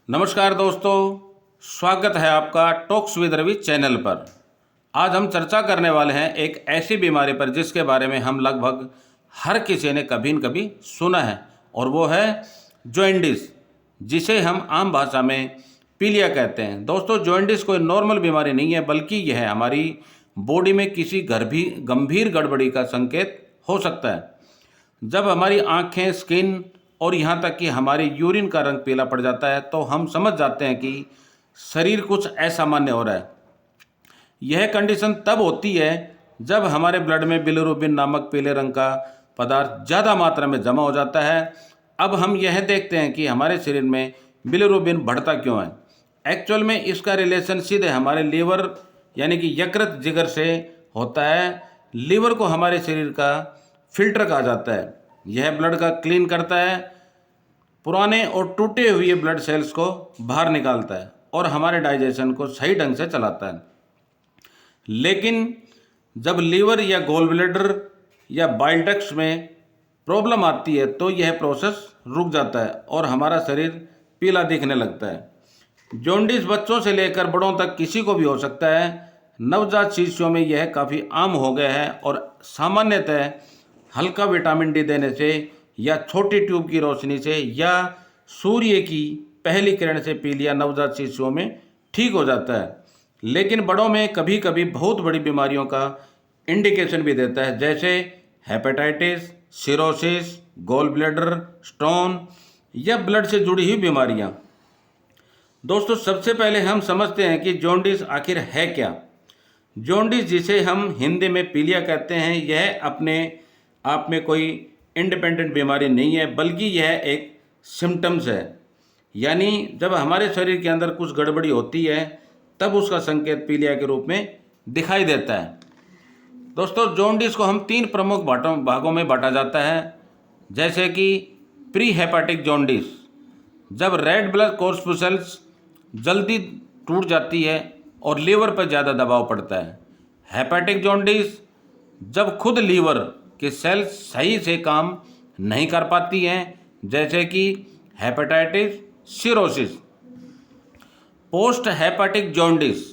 नमस्कार दोस्तों, स्वागत है आपका टॉक्स विद रवि चैनल पर। आज हम चर्चा करने वाले हैं एक ऐसी बीमारी पर जिसके बारे में हम लगभग हर किसी ने कभी न कभी सुना है, और वो है जॉइंडिस, जिसे हम आम भाषा में पीलिया कहते हैं। दोस्तों, जॉइंडिस कोई नॉर्मल बीमारी नहीं है, बल्कि यह हमारी बॉडी में किसी गंभीर गड़बड़ी का संकेत हो सकता है। जब हमारी आँखें, स्किन और यहाँ तक कि हमारी यूरिन का रंग पीला पड़ जाता है, तो हम समझ जाते हैं कि शरीर कुछ असामान्य हो रहा है। यह कंडीशन तब होती है जब हमारे ब्लड में बिलिरुबिन नामक पीले रंग का पदार्थ ज़्यादा मात्रा में जमा हो जाता है। अब हम यह देखते हैं कि हमारे शरीर में बिलिरुबिन बढ़ता क्यों है। एक्चुअल में इसका रिलेशन सीधे हमारे लीवर यानी कि यकृत जिगर से होता है। लीवर को हमारे शरीर का फिल्टर कहा जाता है। यह ब्लड का क्लीन करता है, पुराने और टूटे हुए ब्लड सेल्स को बाहर निकालता है और हमारे डाइजेशन को सही ढंग से चलाता है। लेकिन जब लीवर या गॉल ब्लैडर या बाइल डक्ट्स में प्रॉब्लम आती है तो यह प्रोसेस रुक जाता है और हमारा शरीर पीला दिखने लगता है। जॉन्डिस बच्चों से लेकर बड़ों तक किसी को भी हो सकता है। नवजात शिशुओं में यह काफ़ी आम हो गया है और सामान्यतः हल्का विटामिन डी देने से या छोटी ट्यूब की रोशनी से या सूर्य की पहली किरण से पीलिया नवजात शिशुओं में ठीक हो जाता है। लेकिन बड़ों में कभी कभी बहुत बड़ी बीमारियों का इंडिकेशन भी देता है, जैसे hepatitis, cirrhosis, gall bladder, stone या ब्लड से जुड़ी हुई बीमारियां। दोस्तों, सबसे पहले हम समझते हैं कि जॉन्डिस आखिर है क्या। जॉन्डिस, जिसे हम हिंदी में पीलिया कहते हैं, यह अपने आप में कोई इंडिपेंडेंट बीमारी नहीं है, बल्कि यह एक सिम्टम्स है। यानी जब हमारे शरीर के अंदर कुछ गड़बड़ी होती है तब उसका संकेत पीलिया के रूप में दिखाई देता है। दोस्तों, जॉन्डिस को हम 3 प्रमुख भागों में बांटा जाता है, जैसे कि प्री हेपेटिक जॉन्डिस, जब रेड ब्लड कॉर्पस्कुल्स जल्दी टूट जाती है और लीवर पर ज़्यादा दबाव पड़ता है। हेपेटिक जॉन्डिस, जब खुद लीवर के सेल्स सही से काम नहीं कर पाती हैं, जैसे कि hepatitis, cirrhosis. Post hepatic jaundice,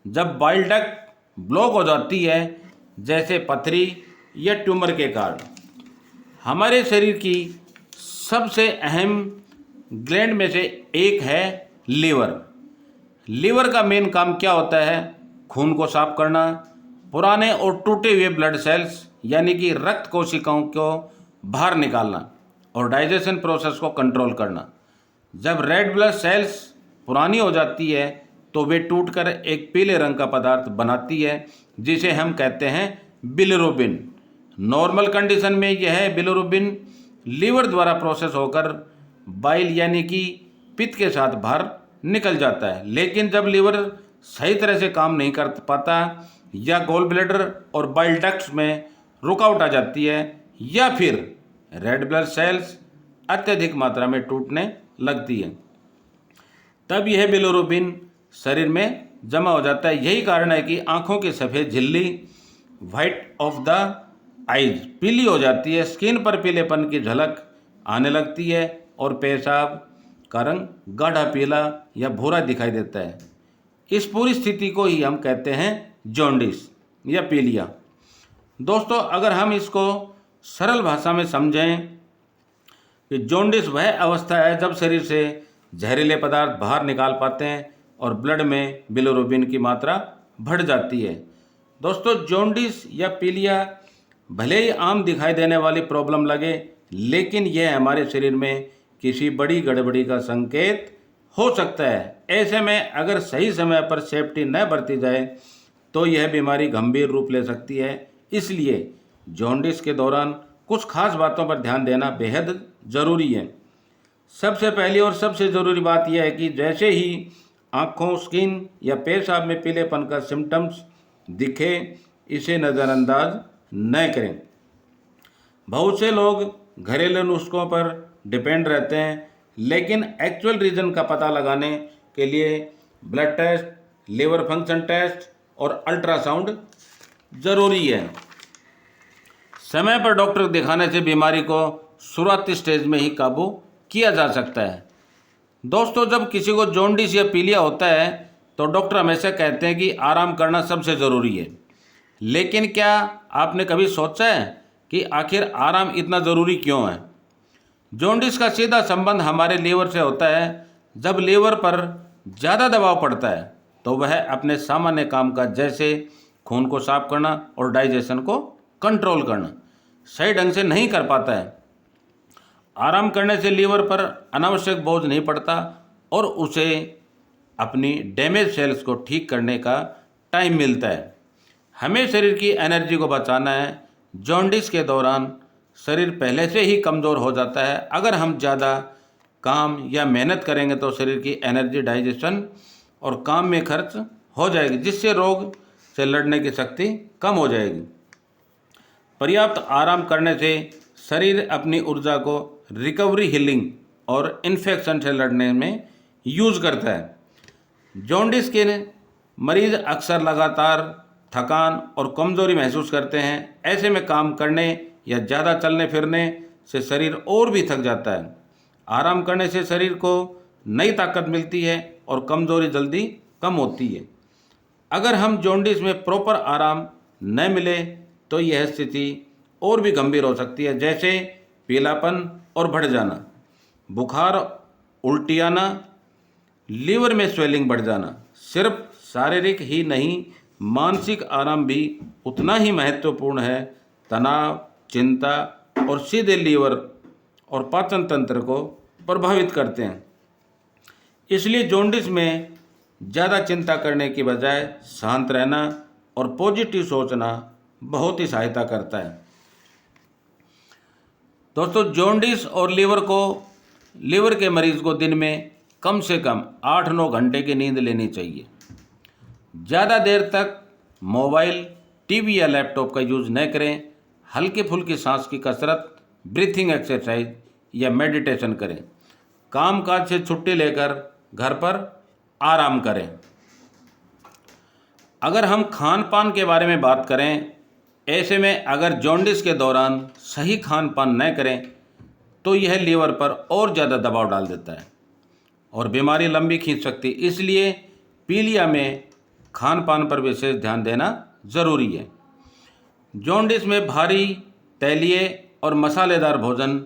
जब बाइल डक्ट ब्लॉक हो जाती है, जैसे पथरी या ट्यूमर के कारण। हमारे शरीर की सबसे अहम ग्लैंड में से एक है लीवर। लीवर का मेन काम क्या होता है? खून को साफ करना, पुराने और टूटे हुए ब्लड सेल्स यानी कि रक्त कोशिकाओं को बाहर निकालना और डाइजेशन प्रोसेस को कंट्रोल करना। जब रेड ब्लड सेल्स पुरानी हो जाती है तो वे टूटकर एक पीले रंग का पदार्थ बनाती है, जिसे हम कहते हैं बिलिरुबिन। नॉर्मल कंडीशन में यह बिलिरुबिन लीवर द्वारा प्रोसेस होकर बाइल यानी कि पित्त के साथ बाहर निकल जाता है। लेकिन जब लीवर सही तरह से काम नहीं कर पाता या गॉल ब्लैडर और बाइल डक्ट्स में रुकावट आ जाती है या फिर रेड ब्लड सेल्स अत्यधिक मात्रा में टूटने लगती है, तब यह बिलिरुबिन शरीर में जमा हो जाता है। यही कारण है कि आंखों की सफ़ेद झिल्ली, वाइट ऑफ द आइज, पीली हो जाती है, स्किन पर पीलेपन की झलक आने लगती है और पेशाब का रंग गाढ़ा पीला या भूरा दिखाई देता है। इस पूरी स्थिति को ही हम कहते हैं जॉन्डिस या पीलिया। दोस्तों, अगर हम इसको सरल भाषा में समझें कि जॉन्डिस वह अवस्था है जब शरीर से जहरीले पदार्थ बाहर निकाल पाते हैं और ब्लड में बिलिरुबिन की मात्रा बढ़ जाती है। दोस्तों, जॉन्डिस या पीलिया भले ही आम दिखाई देने वाली प्रॉब्लम लगे, लेकिन यह हमारे शरीर में किसी बड़ी गड़बड़ी का संकेत हो सकता है। ऐसे में अगर सही समय पर सेफ्टी न बरती जाए तो यह बीमारी गंभीर रूप ले सकती है। इसलिए जॉन्डिस के दौरान कुछ खास बातों पर ध्यान देना बेहद ज़रूरी है। सबसे पहली और सबसे ज़रूरी बात यह है कि जैसे ही आँखों, स्किन या पेशाब में पीलेपन का सिम्टम्स दिखे, इसे नज़रअंदाज न करें। बहुत से लोग घरेलू नुस्खों पर डिपेंड रहते हैं, लेकिन एक्चुअल रीज़न का पता लगाने के लिए blood test, liver function test और अल्ट्रासाउंड ज़रूरी है। समय पर डॉक्टर दिखाने से बीमारी को शुरुआती स्टेज में ही काबू किया जा सकता है। दोस्तों, जब किसी को जॉन्डिस या पीलिया होता है तो डॉक्टर हमेशा कहते हैं कि आराम करना सबसे ज़रूरी है। लेकिन क्या आपने कभी सोचा है कि आखिर आराम इतना ज़रूरी क्यों है? जॉन्डिस का सीधा संबंध हमारे लीवर से होता है। जब लीवर पर ज़्यादा दबाव पड़ता है तो वह अपने सामान्य कामकाज जैसे खून को साफ करना और डाइजेशन को कंट्रोल करना सही ढंग से नहीं कर पाता है। आराम करने से लीवर पर अनावश्यक बोझ नहीं पड़ता और उसे अपनी डैमेज सेल्स को ठीक करने का टाइम मिलता है। हमें शरीर की एनर्जी को बचाना है। जॉन्डिस के दौरान शरीर पहले से ही कमज़ोर हो जाता है। अगर हम ज़्यादा काम या मेहनत करेंगे तो शरीर की एनर्जी डाइजेशन और काम में खर्च हो जाएगी, जिससे रोग से लड़ने की शक्ति कम हो जाएगी। पर्याप्त आराम करने से शरीर अपनी ऊर्जा को रिकवरी, हीलिंग और इन्फेक्शन से लड़ने में यूज़ करता है। जॉन्डिस के मरीज अक्सर लगातार थकान और कमज़ोरी महसूस करते हैं। ऐसे में काम करने या ज़्यादा चलने फिरने से शरीर और भी थक जाता है। आराम करने से शरीर को नई ताकत मिलती है और कमज़ोरी जल्दी कम होती है। अगर हम जॉन्डिस में प्रॉपर आराम न मिले तो यह स्थिति और भी गंभीर हो सकती है, जैसे पीलापन और बढ़ जाना, बुखार, उल्टी आना, लीवर में स्वेलिंग बढ़ जाना। सिर्फ शारीरिक ही नहीं, मानसिक आराम भी उतना ही महत्वपूर्ण है। तनाव, चिंता और सीधे लीवर और पाचन तंत्र को प्रभावित करते हैं। इसलिए जॉन्डिस में ज़्यादा चिंता करने की बजाय शांत रहना और पॉजिटिव सोचना बहुत ही सहायता करता है। दोस्तों, जॉन्डिस और लीवर के मरीज़ को दिन में कम से कम 8-9 घंटे की नींद लेनी चाहिए। ज़्यादा देर तक मोबाइल, टीवी या लैपटॉप का यूज़ न करें। हल्की फुल्की सांस की कसरत, ब्रीथिंग एक्सरसाइज या मेडिटेशन करें। कामकाज से छुट्टी लेकर घर पर आराम करें। अगर हम खान पान के बारे में बात करें, ऐसे में अगर जॉन्डिस के दौरान सही खान पान न करें तो यह लीवर पर और ज़्यादा दबाव डाल देता है और बीमारी लंबी खींच सकती है। इसलिए पीलिया में खान पान पर विशेष ध्यान देना ज़रूरी है। जॉन्डिस में भारी, तैलीय और मसालेदार भोजन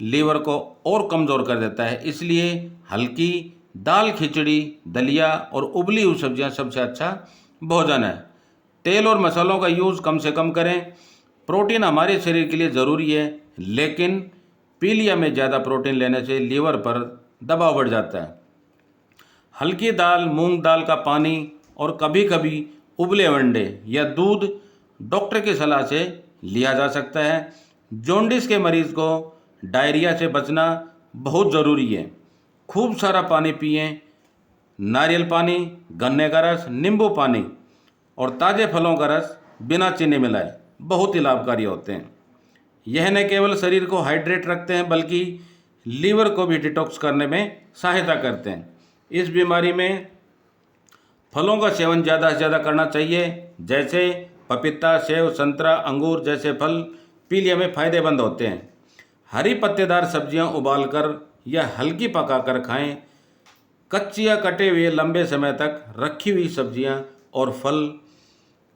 लीवर को और कमज़ोर कर देता है। इसलिए हल्की दाल, खिचड़ी, दलिया और उबली हुई सब्जियां सबसे अच्छा भोजन है। तेल और मसालों का यूज़ कम से कम करें। प्रोटीन हमारे शरीर के लिए ज़रूरी है, लेकिन पीलिया में ज़्यादा प्रोटीन लेने से लीवर पर दबाव बढ़ जाता है। हल्की दाल, मूंग दाल का पानी और कभी कभी उबले अंडे या दूध डॉक्टर की सलाह से लिया जा सकता है। जॉन्डिस के मरीज़ को डायरिया से बचना बहुत ज़रूरी है। खूब सारा पानी पिएं। नारियल पानी, गन्ने का रस, नींबू पानी और ताज़े फलों का रस बिना चीनी मिलाए बहुत ही लाभकारी होते हैं। यह न केवल शरीर को हाइड्रेट रखते हैं बल्कि लीवर को भी डिटॉक्स करने में सहायता करते हैं। इस बीमारी में फलों का सेवन ज़्यादा से ज़्यादा करना चाहिए, जैसे पपीता, सेब, संतरा, अंगूर जैसे फल पीलिया में फ़ायदेमंद होते हैं। हरी पत्तेदार सब्जियां उबालकर या हल्की पकाकर खाएं। कच्ची या कटे हुए लंबे समय तक रखी हुई सब्जियां और फल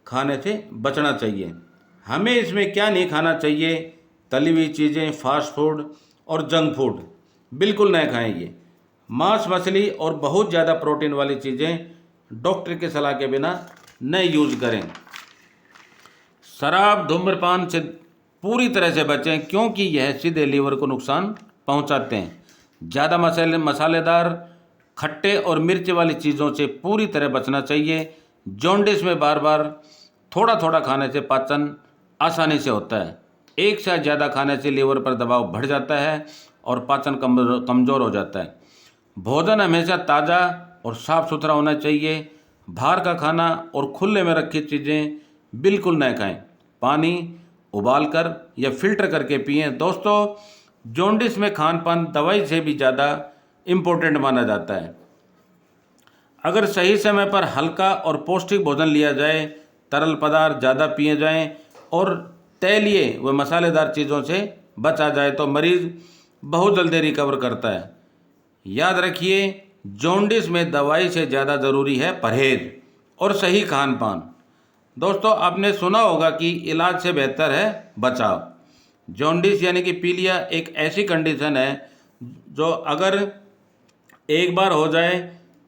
खाने से बचना चाहिए। हमें इसमें क्या नहीं खाना चाहिए? तली हुई चीज़ें, फास्ट फूड और जंक फूड बिल्कुल नहीं खाएं। ये मांस, मछली और बहुत ज़्यादा प्रोटीन वाली चीज़ें डॉक्टर की सलाह के बिना न यूज़ करें। शराब, धूम्रपान से पूरी तरह से बचें, क्योंकि यह सीधे लीवर को नुकसान पहुंचाते हैं। ज़्यादा मसालेदार, खट्टे और मिर्च वाली चीज़ों से पूरी तरह बचना चाहिए। जॉन्डिस में बार बार थोड़ा थोड़ा खाने से पाचन आसानी से होता है। एक से ज़्यादा खाने से लीवर पर दबाव बढ़ जाता है और पाचन कमज़ोर हो जाता है। भोजन हमेशा ताज़ा और साफ़ सुथरा होना चाहिए। बाहर का खाना और खुले में रखी चीज़ें बिल्कुल न खाएं। पानी उबालकर या फिल्टर करके पिएं। दोस्तों, जॉन्डिस में खान पान दवाई से भी ज़्यादा इम्पोर्टेंट माना जाता है। अगर सही समय पर हल्का और पौष्टिक भोजन लिया जाए, तरल पदार्थ ज़्यादा पिए जाएं और तैलीय व मसालेदार चीज़ों से बचा जाए तो मरीज़ बहुत जल्दी रिकवर करता है। याद रखिए, जॉन्डिस में दवाई से ज़्यादा ज़रूरी है परहेज और सही खान पान। दोस्तों, आपने सुना होगा कि इलाज से बेहतर है बचाव। जॉन्डिस यानी कि पीलिया एक ऐसी कंडीशन है जो अगर एक बार हो जाए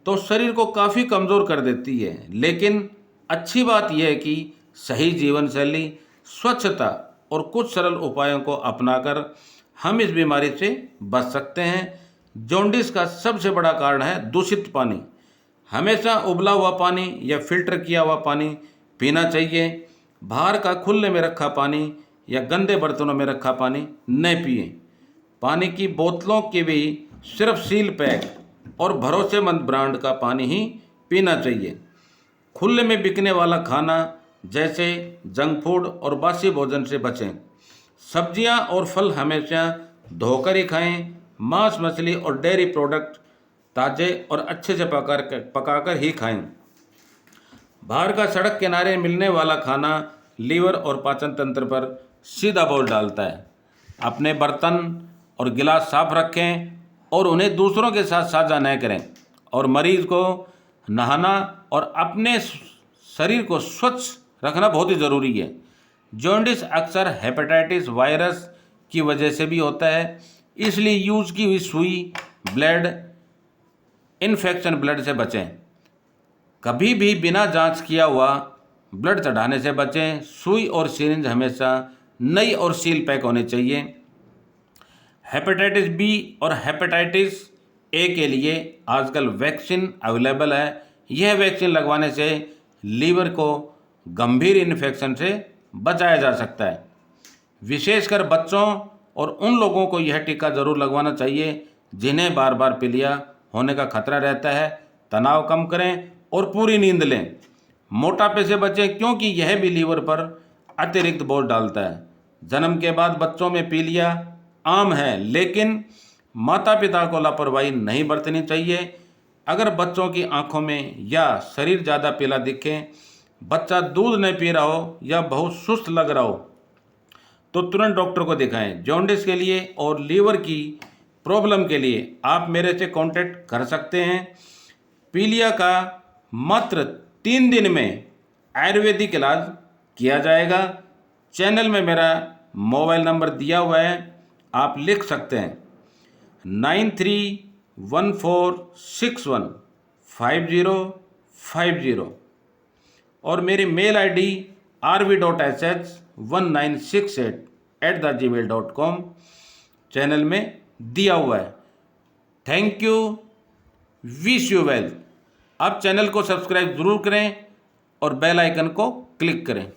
तो शरीर को काफ़ी कमज़ोर कर देती है, लेकिन अच्छी बात यह है कि सही जीवन शैली, स्वच्छता और कुछ सरल उपायों को अपनाकर हम इस बीमारी से बच सकते हैं। जॉन्डिस का सबसे बड़ा कारण है दूषित पानी। हमेशा उबला हुआ पानी या फिल्टर किया हुआ पानी पीना चाहिए। बाहर का खुले में रखा पानी या गंदे बर्तनों में रखा पानी न पिएं। पानी की बोतलों की भी सिर्फ सील पैक और भरोसेमंद ब्रांड का पानी ही पीना चाहिए। खुले में बिकने वाला खाना जैसे जंक फूड और बासी भोजन से बचें। सब्जियां और फल हमेशा धोकर ही खाएं। मांस, मछली और डेयरी प्रोडक्ट ताज़े और अच्छे से पकाकर ही खाएं। बाहर का सड़क किनारे मिलने वाला खाना लीवर और पाचन तंत्र पर सीधा बोझ डालता है। अपने बर्तन और गिलास साफ रखें और उन्हें दूसरों के साथ साझा न करें। और मरीज को नहाना और अपने शरीर को स्वच्छ रखना बहुत ही ज़रूरी है। जॉन्डिस अक्सर हेपेटाइटिस वायरस की वजह से भी होता है, इसलिए यूज की हुई सुई, ब्लेड, इन्फेक्शन ब्लड से बचें। कभी भी बिना जांच किया हुआ ब्लड चढ़ाने से बचें। सुई और सिरिंज हमेशा नई और सील पैक होने चाहिए। हेपेटाइटिस बी और हेपेटाइटिस ए के लिए आजकल वैक्सीन अवेलेबल है। यह वैक्सीन लगवाने से लीवर को गंभीर इन्फेक्शन से बचाया जा सकता है। विशेषकर बच्चों और उन लोगों को यह टीका जरूर लगवाना चाहिए जिन्हें बार बार पीलिया होने का खतरा रहता है। तनाव कम करें और पूरी नींद लें। मोटापे से बचें क्योंकि यह भी लीवर पर अतिरिक्त बोझ डालता है। जन्म के बाद बच्चों में पीलिया आम है, लेकिन माता पिता को लापरवाही नहीं बरतनी चाहिए। अगर बच्चों की आंखों में या शरीर ज़्यादा पीला दिखे, बच्चा दूध नहीं पी रहा हो या बहुत सुस्त लग रहा हो, तो तुरंत डॉक्टर को दिखाएं। जॉन्डिस के लिए और लीवर की प्रॉब्लम के लिए आप मेरे से कांटेक्ट कर सकते हैं। पीलिया का मात्र 3 दिन में आयुर्वेदिक इलाज किया जाएगा। चैनल में मेरा मोबाइल नंबर दिया हुआ है, आप लिख सकते हैं 9314615050 और मेरी मेल ID rv.sh1968@gmail.com चैनल में दिया हुआ है। Thank you, wish you well. आप चैनल को सब्सक्राइब ज़रूर करें और बेल आइकन को क्लिक करें।